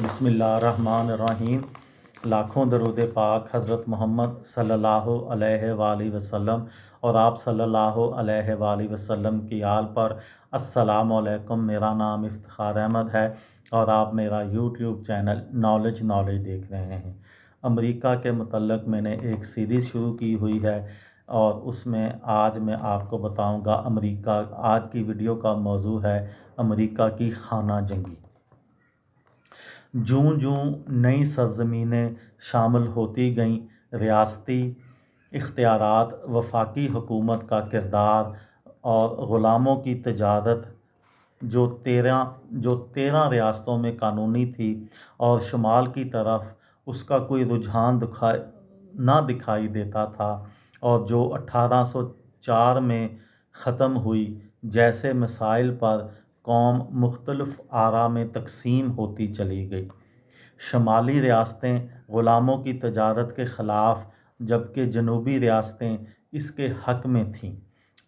بسم اللہ الرحمن الرحیم۔ لاکھوں درود پاک حضرت محمد صلی اللہ علیہ وآلہ وسلم اور آپ صلی اللہ علیہ وآلہ وسلم کی آل پر۔ السلام علیکم، میرا نام افتخار احمد ہے اور آپ میرا یوٹیوب چینل نالج دیکھ رہے ہیں۔ امریکہ کے متعلق میں نے ایک سیریز شروع کی ہوئی ہے اور اس میں آج میں آپ کو بتاؤں گا امریکہ۔ آج کی ویڈیو کا موضوع ہے امریکہ کی خانہ جنگی۔ جوں جوں نئی سرزمینیں شامل ہوتی گئیں، ریاستی اختیارات، وفاقی حکومت کا کردار اور غلاموں کی تجارت جو 13 ریاستوں میں قانونی تھی اور شمال کی طرف اس کا کوئی رجحان نہ دکھائی دیتا تھا اور جو 1804 میں ختم ہوئی، جیسے مسائل پر قوم مختلف آرا میں تقسیم ہوتی چلی گئی۔ شمالی ریاستیں غلاموں کی تجارت کے خلاف جبکہ جنوبی ریاستیں اس کے حق میں تھیں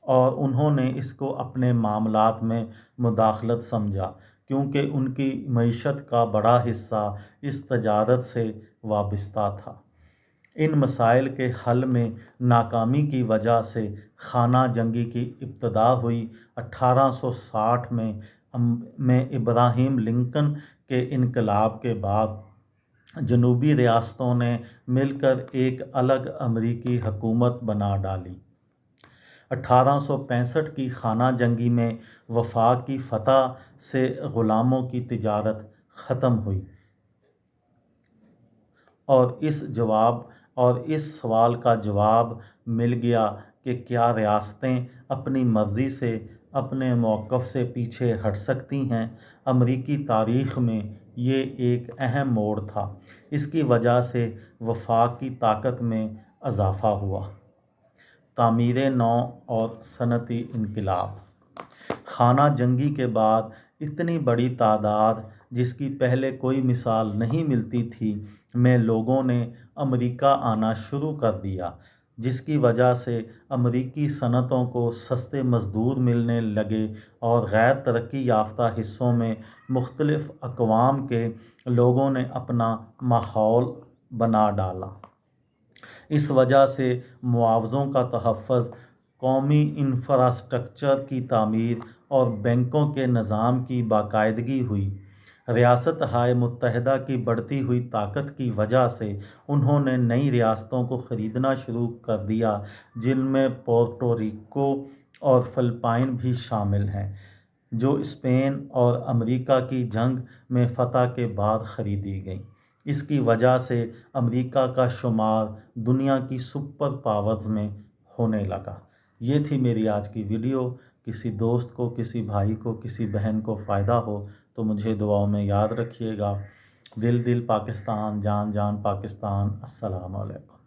اور انہوں نے اس کو اپنے معاملات میں مداخلت سمجھا کیونکہ ان کی معیشت کا بڑا حصہ اس تجارت سے وابستہ تھا۔ ان مسائل کے حل میں ناکامی کی وجہ سے خانہ جنگی کی ابتدا ہوئی۔ 1860 میں ابراہیم لنکن کے انقلاب کے بعد جنوبی ریاستوں نے مل کر ایک الگ امریکی حکومت بنا ڈالی۔ 1865 کی خانہ جنگی میں وفاق کی فتح سے غلاموں کی تجارت ختم ہوئی اور اس سوال کا جواب مل گیا کہ کیا ریاستیں اپنی مرضی سے اپنے موقف سے پیچھے ہٹ سکتی ہیں۔ امریکی تاریخ میں یہ ایک اہم موڑ تھا۔ اس کی وجہ سے وفاق کی طاقت میں اضافہ ہوا۔ تعمیر نو اور صنعتی انقلاب۔ خانہ جنگی کے بعد اتنی بڑی تعداد جس کی پہلے کوئی مثال نہیں ملتی تھی میں لوگوں نے امریکہ آنا شروع کر دیا، جس کی وجہ سے امریکی صنعتوں کو سستے مزدور ملنے لگے اور غیر ترقی یافتہ حصوں میں مختلف اقوام کے لوگوں نے اپنا ماحول بنا ڈالا۔ اس وجہ سے معاوضوں کا تحفظ، قومی انفراسٹرکچر کی تعمیر اور بینکوں کے نظام کی باقاعدگی ہوئی۔ ریاستہائے متحدہ کی بڑھتی ہوئی طاقت کی وجہ سے انہوں نے نئی ریاستوں کو خریدنا شروع کر دیا جن میں پورٹو ریکو اور فلپائن بھی شامل ہیں، جو اسپین اور امریکہ کی جنگ میں فتح کے بعد خریدی گئیں۔ اس کی وجہ سے امریکہ کا شمار دنیا کی سپر پاورز میں ہونے لگا۔ یہ تھی میری آج کی ویڈیو۔ کسی دوست کو، کسی بھائی کو، کسی بہن کو فائدہ ہو تو مجھے دعاؤں میں یاد رکھیے گا۔ دل پاکستان، جان پاکستان۔ السلام علیکم۔